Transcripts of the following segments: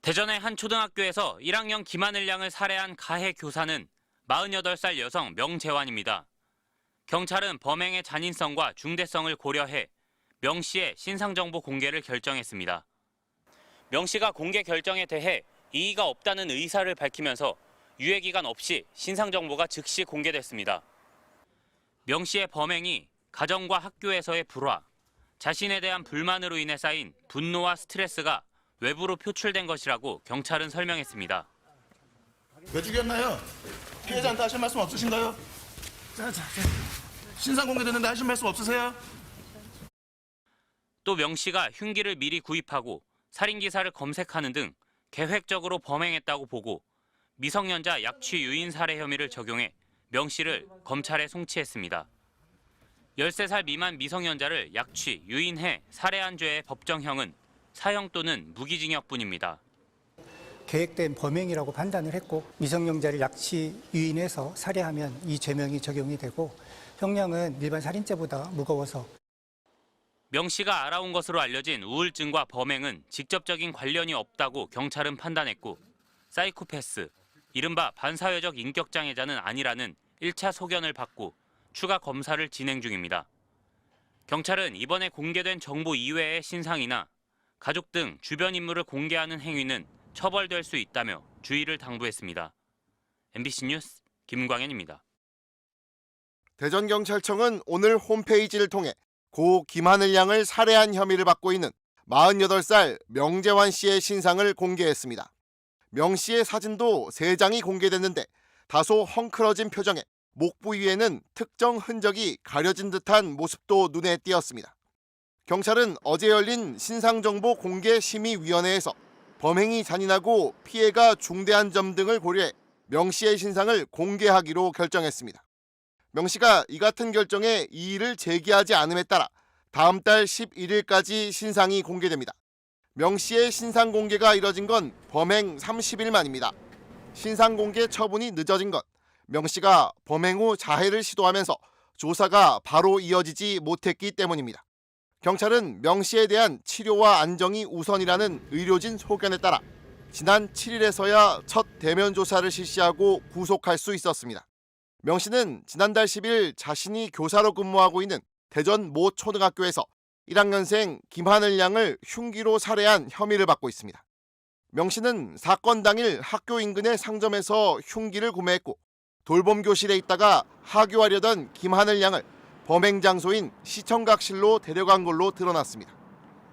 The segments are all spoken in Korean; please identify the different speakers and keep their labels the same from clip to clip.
Speaker 1: 대전의 한 초등학교에서 1학년 김하늘 양을 살해한 가해 교사는 48살 여성 명재환입니다. 경찰은 범행의 잔인성과 중대성을 고려해 명 씨의 신상정보 공개를 결정했습니다. 명 씨가 공개 결정에 대해 이의가 없다는 의사를 밝히면서 유예기간 없이 신상정보가 즉시 공개됐습니다. 명 씨의 범행이 가정과 학교에서의 불화, 자신에 대한 불만으로 인해 쌓인 분노와 스트레스가 외부로 표출된 것이라고 경찰은 설명했습니다.
Speaker 2: 왜 죽였나요? 피해자한테 하실 말씀 없으신가요? 신상 공개됐는데 하실 말씀 없으세요?
Speaker 1: 또 명 씨가 흉기를 미리 구입하고 살인 기사를 검색하는 등 계획적으로 범행했다고 보고 미성년자 약취 유인 살해 혐의를 적용해 명 씨를 검찰에 송치했습니다. 13살 미만 미성년자를 약취, 유인해 살해한 죄의 법정형은 사형 또는 무기징역뿐입니다.
Speaker 3: 계획된 범행이라고 판단을 했고 미성년자를 약취, 유인해서 살해하면 이 죄명이 적용이 되고 형량은 일반 살인죄보다 무거워서
Speaker 1: 명 씨가 알아온 것으로 알려진 우울증과 범행은 직접적인 관련이 없다고 경찰은 판단했고 사이코패스, 이른바 반사회적 인격장애자는 아니라는 1차 소견을 받고 추가 검사를 진행 중입니다. 경찰은 이번에 공개된 정보 이외의 신상이나 가족 등 주변 인물을 공개하는 행위는 처벌될 수 있다며 주의를 당부했습니다. MBC 뉴스 김광현입니다.
Speaker 4: 대전경찰청은 오늘 홈페이지를 통해 고 김하늘 양을 살해한 혐의를 받고 있는 48살 명재환 씨의 신상을 공개했습니다. 명 씨의 사진도 3장이 공개됐는데 다소 헝클어진 표정에 목 부위에는 특정 흔적이 가려진 듯한 모습도 눈에 띄었습니다. 경찰은 어제 열린 신상정보 공개심의위원회에서 범행이 잔인하고 피해가 중대한 점 등을 고려해 명 씨의 신상을 공개하기로 결정했습니다. 명 씨가 이 같은 결정에 이의를 제기하지 않음에 따라 다음 달 11일까지 신상이 공개됩니다. 명 씨의 신상 공개가 이뤄진 건 범행 30일 만입니다. 신상 공개 처분이 늦어진 건 명 씨가 범행 후 자해를 시도하면서 조사가 바로 이어지지 못했기 때문입니다. 경찰은 명 씨에 대한 치료와 안정이 우선이라는 의료진 소견에 따라 지난 7일에서야 첫 대면 조사를 실시하고 구속할 수 있었습니다. 명 씨는 지난달 10일 자신이 교사로 근무하고 있는 대전 모 초등학교에서 1학년생 김하늘 양을 흉기로 살해한 혐의를 받고 있습니다. 명 씨는 사건 당일 학교 인근의 상점에서 흉기를 구매했고 돌봄 교실에 있다가 하교하려던 김하늘 양을 범행 장소인 시청각실로 데려간 걸로 드러났습니다.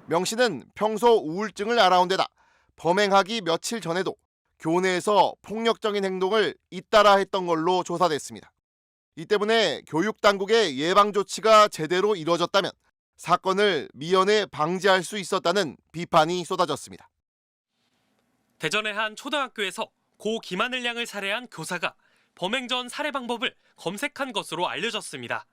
Speaker 4: 명 씨는 평소 우울증을 알아온 데다 범행하기 며칠 전에도 교내에서 폭력적인 행동을 잇따라 했던 걸로 조사됐습니다. 이 때문에 교육당국의 예방 조치가 제대로 이루어졌다면 사건을 미연에 방지할 수 있었다는 비판이 쏟아졌습니다.
Speaker 5: 대전의 한 초등학교에서 고 김하늘 양을 살해한 교사가 범행 전 살해 방법을 검색한 것으로 알려졌습니다.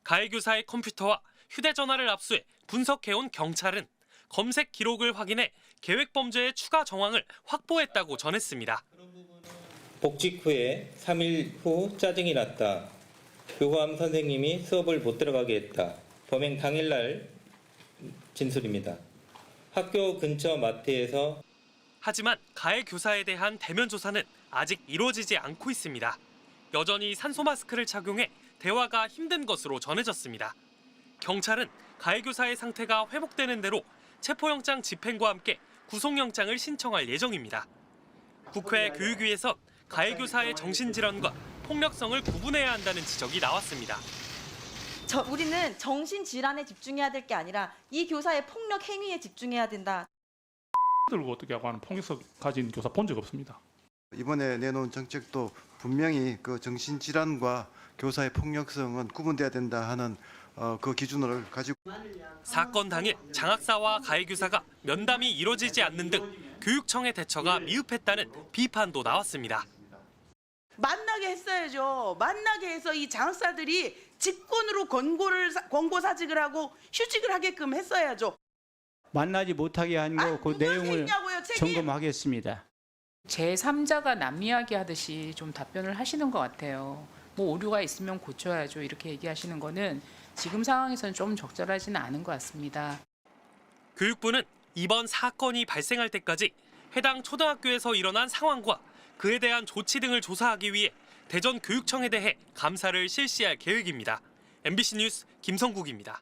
Speaker 5: 가해 교사의 컴퓨터와 휴대전화를 압수해 분석해온 경찰은 검색 기록을 확인해 계획 범죄의 추가 정황을 확보했다고 전했습니다.
Speaker 6: 복직 후에 3일 후 짜증이 났다. 교감 선생님이 수업을 못 들어가게 했다. 범행 당일날 진술입니다. 학교 근처 마트에서
Speaker 5: 하지만 가해 교사에 대한 대면 조사는 아직 이루어지지 않고 있습니다. 여전히 산소 마스크를 착용해 대화가 힘든 것으로 전해졌습니다. 경찰은 가해 교사의 상태가 회복되는 대로 체포영장 집행과 함께 구속영장을 신청할 예정입니다. 국회 교육위에선 가해 교사의 정신질환과 폭력성을 구분해야 한다는 지적이 나왔습니다.
Speaker 7: 우리는 정신질환에 집중해야 될 게 아니라 이 교사의 폭력 행위에 집중해야 된다.
Speaker 8: 들고 어떻게 하고 하는 폭력성 가진 교사 본 적 없습니다.
Speaker 9: 이번에 내놓은 정책도 분명히 그 정신질환과 교사의 폭력성은 구분돼야 된다 하는 그 기준을 가지고
Speaker 5: 사건 당일 장학사와 가해 교사가 면담이 이루어지지 않는 등 교육청의 대처가 미흡했다는 비판도 나왔습니다.
Speaker 10: 만나게 했어야죠. 만나게 해서 이 장학사들이 직권으로 권고사직을 하고 휴직을 하게끔 했어야죠.
Speaker 11: 만나지 못하게 한 거 그 내용을 점검하겠습니다.
Speaker 12: 제3자가 남 이야기 하듯이 좀 답변을 하시는 것 같아요. 뭐 오류가 있으면 고쳐야죠. 이렇게 얘기하시는 거는 지금 상황에서는 좀 적절하지는 않은 것 같습니다.
Speaker 5: 교육부는 이번 사건이 발생할 때까지 해당 초등학교에서 일어난 상황과 그에 대한 조치 등을 조사하기 위해 대전교육청에 대해 감사를 실시할 계획입니다. MBC 뉴스 김성국입니다.